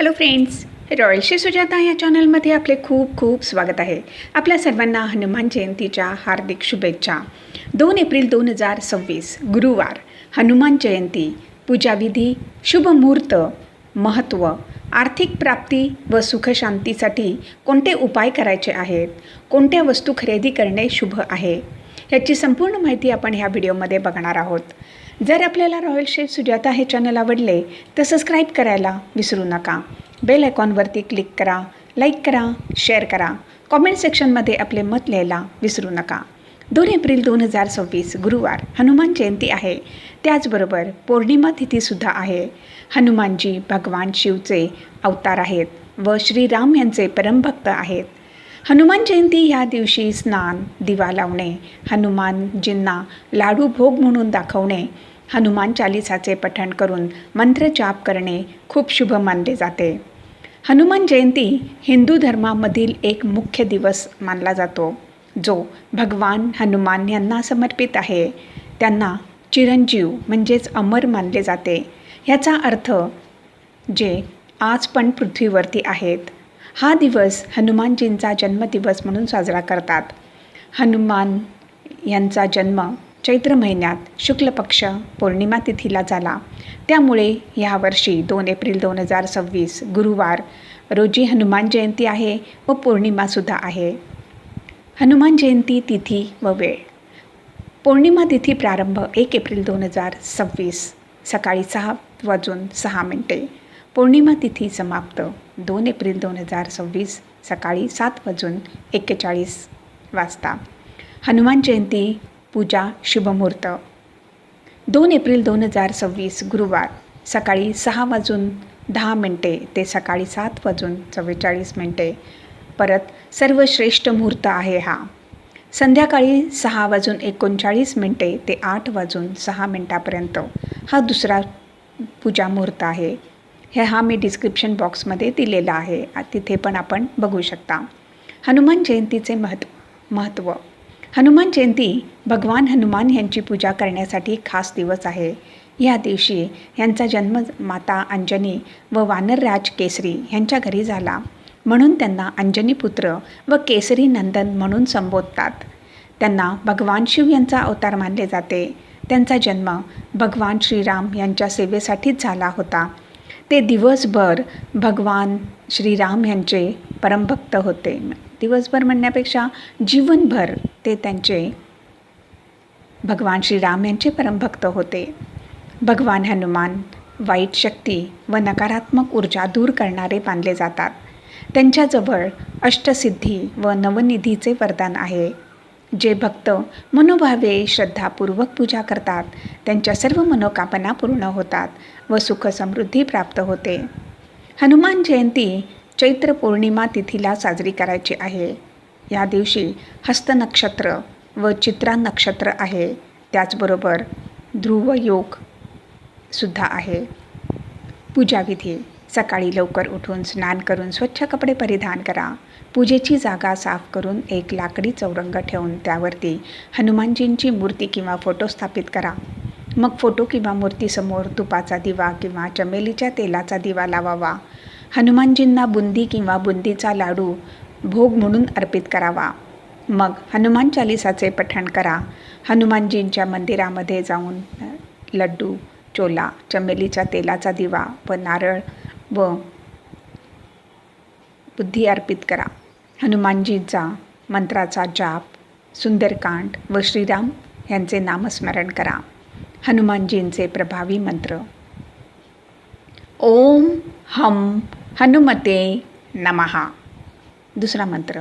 Hello friends, रॉयलशी Sujata या चॅनलमध्ये आपले खूप खूप स्वागत आहे. आपल्या सर्वांना हनुमान जयंतीच्या हार्दिक शुभेच्छा. 2 एप्रिल 2026 गुरुवार, हनुमान जयंती. पूजाविधी, शुभ मुहूर्त, महत्त्व, आर्थिक प्राप्ती व सुखशांतीसाठी कोणते उपाय करायचे आहेत, कोणत्या वस्तू खरेदी करणे शुभ आहे, याची संपूर्ण माहिती आपण ह्या व्हिडिओमध्ये बघणार आहोत. जर आपल्याला रॉयल शेफ सुजाता हे चॅनल आवडले तर सबस्क्राईब करायला विसरू नका. बेल आयकॉनवरती क्लिक करा, लाईक करा, शेअर करा. कॉमेंट सेक्शनमध्ये आपले मत लिहायला विसरू नका. 2 एप्रिल 2026 गुरुवार, हनुमान जयंती आहे. त्याचबरोबर पौर्णिमा तिथीसुद्धा आहे. हनुमानजी भगवान शिवचे अवतार आहेत व श्रीराम यांचे परमभक्त आहेत. हनुमान जयंती ह्या दिवशी स्नान, दिवा लावणे, हनुमानजींना लाडू भोग म्हणून दाखवणे, हनुमान चालिसाचे पठण करून मंत्रजाप करणे खूप शुभ मानले जाते. हनुमान जयंती हिंदू धर्मामधील एक मुख्य दिवस मानला जातो, जो भगवान हनुमान यांना समर्पित आहे. त्यांना चिरंजीव म्हणजेच अमर मानले जाते. ह्याचा अर्थ जे आज पण पृथ्वीवरती आहेत. हा दिवस हनुमानजींचा जन्मदिवस म्हणून साजरा करतात. हनुमान यांचा जन्म चैत्र महिन्यात शुक्ल पक्ष पौर्णिमा तिथीला झाला. त्यामुळे ह्यावर्षी 2 एप्रिल 2026 गुरुवार रोजी हनुमान जयंती आहे व पौर्णिमासुद्धा आहे. हनुमान जयंती तिथी व वेळ. पौर्णिमा तिथी प्रारंभ 1 एप्रिल 2026 सकाळी 6:06. पौर्णिमा तिथी समाप्त 2 एप्रिल 2026 सकाळी 7:41 हनुमान जयंती पूजा शुभमुहूर्त 2 एप्रिल 2026 गुरुवार सकाळी 6:10 ते सकाळी 7:44. परत सर्वश्रेष्ठ मुहूर्त आहे हा. संध्याकाळी 6:39 ते 8:06 हा दुसरा पूजा मुहूर्त आहे. हा मी डिस्क्रिप्शन बॉक्समध्ये दिलेला आहे, तिथे पण आपण बघू शकता. हनुमान जयंतीचे महत्त्व. हनुमान जयंती भगवान हनुमान यांची पूजा करण्यासाठी खास दिवस आहे. या दिवशी यांचा जन्म माता अंजनी व वानरराज केसरी यांच्या घरी झाला, म्हणून त्यांना अंजनी पुत्र व केसरी नंदन म्हणून संबोधतात. त्यांना भगवान शिव यांचा अवतार मानले जाते. त्यांचा जन्म भगवान श्रीराम यांच्या सेवेसाठीच झाला होता. ते दिवसभर भगवान श्रीराम यांचे परमभक्त होते. दिवसभर म्हणण्यापेक्षा जीवनभर ते त्यांचे भगवान श्रीराम यांचे परमभक्त होते. भगवान हनुमान वाईट शक्ती व नकारात्मक ऊर्जा दूर करणारे मानले जातात. त्यांच्याजवळ अष्टसिद्धी व नवनिधीचे वरदान आहे. जे भक्त मनोभावे श्रद्धापूर्वक पूजा करतात त्यांच्या सर्व मनोकामना पूर्ण होतात व सुख समृद्धी प्राप्त होते. हनुमान जयंती चैत्र पौर्णिमा तिथीला साजरी करायची आहे. या दिवशी हस्त नक्षत्र व चित्रा नक्षत्र आहे. त्याचबरोबर ध्रुव योग सुद्धा आहे. पूजाविधी. सकाळी लवकर उठून स्नान करून स्वच्छ कपडे परिधान करा. पूजेची जागा साफ करून एक लाकडी चौरंग ठेवून त्यावरती हनुमानजींची मूर्ती किंवा फोटो स्थापित करा. मग फोटो किंवा मूर्तीसमोर तुपाचा दिवा किंवा चमेलीच्या तेलाचा दिवा लावावा. हनुमानजींना बुंदी किंवा बुंदीचा लाडू भोग म्हणून अर्पित करावा. मग हनुमान चालिसाचे पठण करा. हनुमानजींच्या मंदिरामध्ये जाऊन लड्डू, चोला, चमेलीच्या तेलाचा दिवा व नारळ व बुद्धी अर्पित करा. हनुमानजींचा मंत्राचा जाप, सुंदरकांड व श्रीराम यांचे नामस्मरण करा. हनुमानजींचे प्रभावी मंत्र. ओम हम हनुमते नमः. दुसरा मंत्र.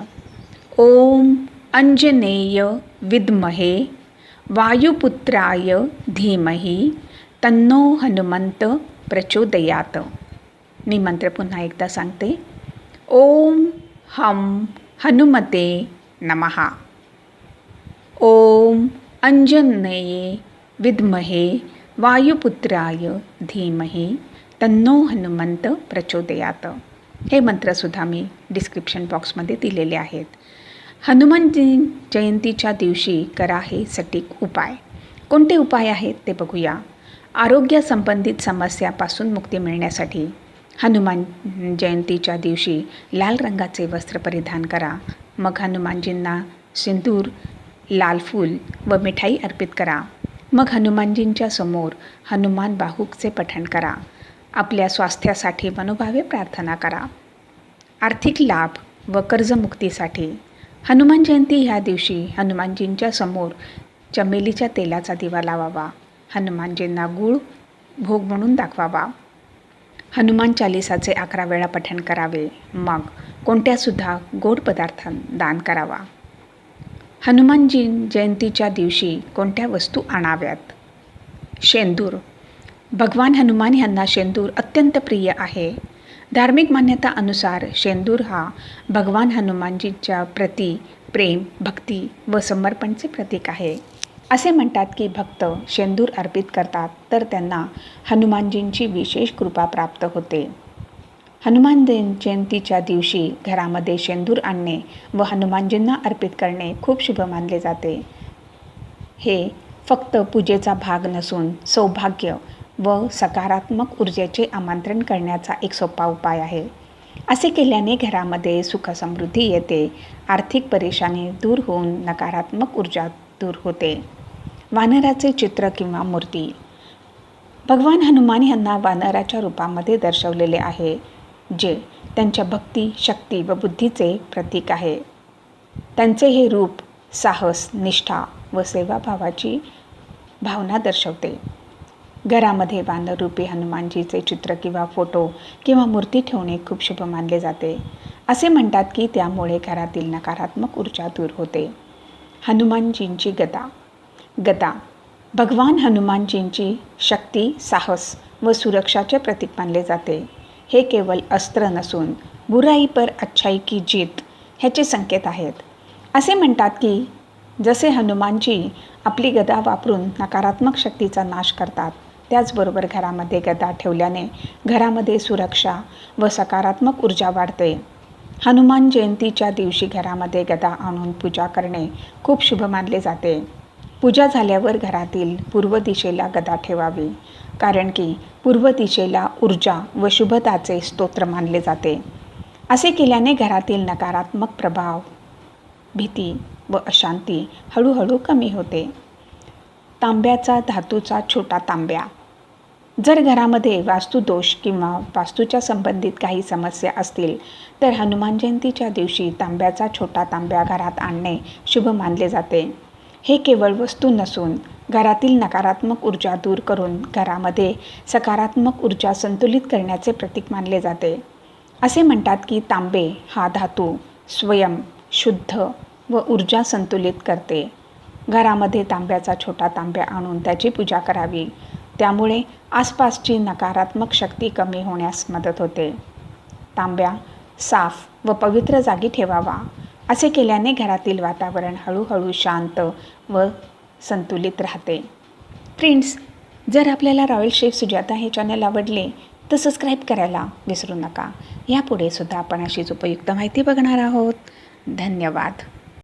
ओम अंजनेय विद्महे वायुपुत्राय धीमहि तन्नो हनुमंत प्रचोदयात. मी मंत्र पुन्हा एकदा सांगते. ओम हम हनुमते नमः. ओम अंजनेय विद्महे वायुपुत्राय धीमहि तन्नो हनुमंत प्रचोदयात. हे मंत्रसुद्धा मी डिस्क्रिप्शन बॉक्समध्ये दिलेले आहेत. हनुमान जयंतीच्या दिवशी करा हे सटीक उपाय. कोणते उपाय आहेत ते बघूया. आरोग्य संबंधित समस्यापासून मुक्ती मिळण्यासाठी हनुमान जयंतीच्या दिवशी लाल रंगाचे वस्त्र परिधान करा. मग हनुमानजींना सिंदूर, लाल फूल व मिठाई अर्पित करा. मग हनुमानजींच्या समोर हनुमान बाहुकचे पठण करा. आपल्या स्वास्थ्यासाठी मनोभावे प्रार्थना करा. आर्थिक लाभ व कर्जमुक्तीसाठी हनुमान जयंती ह्या दिवशी हनुमानजींच्या समोर चमेलीच्या तेलाचा दिवा लावावा. हनुमानजींना गूळ भोग म्हणून दाखवावा. हनुमान चालिसाचे 11 वेळा पठण करावे. मग कोणत्यासुद्धा गोड पदार्थ दान करावा. हनुमानजी जयंतीच्या दिवशी कोणत्या वस्तू आणाव्यात? शेंदूर. भगवान हनुमान यांना शेंदूर अत्यंत प्रिय आहे. धार्मिक मान्यता अनुसार शेंदूर हा भगवान हनुमानजींच्या प्रती प्रेम, भक्ती व समर्पणचे प्रतीक आहे. असे म्हणतात की भक्त शेंदूर अर्पित करतात तर त्यांना हनुमानजींची विशेष कृपा प्राप्त होते. हनुमान जयंतीच्या दिवशी घरामध्ये शेंदूर आणणे व हनुमानजींना अर्पित करणे खूप शुभ मानले जाते. हे फक्त पूजेचा भाग नसून सौभाग्य व सकारात्मक ऊर्जेचे आमंत्रण करण्याचा एक सोपा उपाय आहे. असे केल्याने घरामध्ये सुखसमृद्धी येते, आर्थिक परेशानी दूर होऊन नकारात्मक ऊर्जा दूर होते. वानराचे चित्र किंवा मूर्ती. भगवान हनुमान यांना वानराच्या रूपामध्ये दर्शवलेले आहे, जे त्यांच्या भक्ती, शक्ती व बुद्धीचे प्रतीक आहे. त्यांचे हे रूप साहस, निष्ठा व सेवाभावाची भावना दर्शवते. घरामध्ये वानररूपी हनुमानजीचे चित्र किंवा फोटो किंवा मूर्ती ठेवणे खूप शुभ मानले जाते. असे म्हणतात की त्यामुळे घरातील नकारात्मक ऊर्जा दूर होते. हनुमानजींची गदा. गदा भगवान हनुमानजींची शक्ती, साहस व सुरक्षाचे प्रतीक मानले जाते. हे केवळ अस्त्र नसून बुराई पर अच्छाई की जीत ह्याचे संकेत आहेत. असे म्हणतात की जसे हनुमानजी आपली गदा वापरून नकारात्मक शक्तीचा नाश करतात, त्याचबरोबर घरामध्ये गदा ठेवल्याने घरामध्ये सुरक्षा व सकारात्मक ऊर्जा वाढते. हनुमान जयंतीच्या दिवशी घरामध्ये गदा आणून पूजा करणे खूप शुभ मानले जाते. पूजा झाल्यावर घरातील पूर्व दिशेला गदा ठेवावी, कारण की पूर्व दिशेला ऊर्जा व शुभताचे स्तोत्र मानले जाते. असे केल्याने घरातील नकारात्मक प्रभाव, भीती व अशांती हळूहळू कमी होते. तांब्याचा धातूचा छोटा तांब्या. जर घरामध्ये वास्तुदोष किंवा वास्तूच्या संबंधित काही समस्या असतील तर हनुमान जयंतीच्या दिवशी तांब्याचा छोटा तांब्या घरात आणणे शुभ मानले जाते. हे केवळ वस्तू नसून घरातील नकारात्मक ऊर्जा दूर करून घरामध्ये सकारात्मक ऊर्जा संतुलित करण्याचे प्रतीक मानले जाते. असे म्हणतात की तांबे हा धातू स्वयं शुद्ध व ऊर्जा संतुलित करते. घरामध्ये तांब्याचा छोटा तांब्या आणून त्याची पूजा करावी. त्यामुळे आसपासची नकारात्मक शक्ती कमी होण्यास मदत होते. तांब्या साफ व पवित्र जागी ठेवावा. असे केल्याने घरातील वातावरण हळूहळू शांत व संतुलित राहते. फ्रेंड्स, जर आपल्याला रॉयल शेफ सुजाता हे चॅनल आवडले तर सबस्क्राईब करायला विसरू नका. यापुढे सुद्धा आपण अशीच उपयुक्त माहिती बघणार आहोत. धन्यवाद.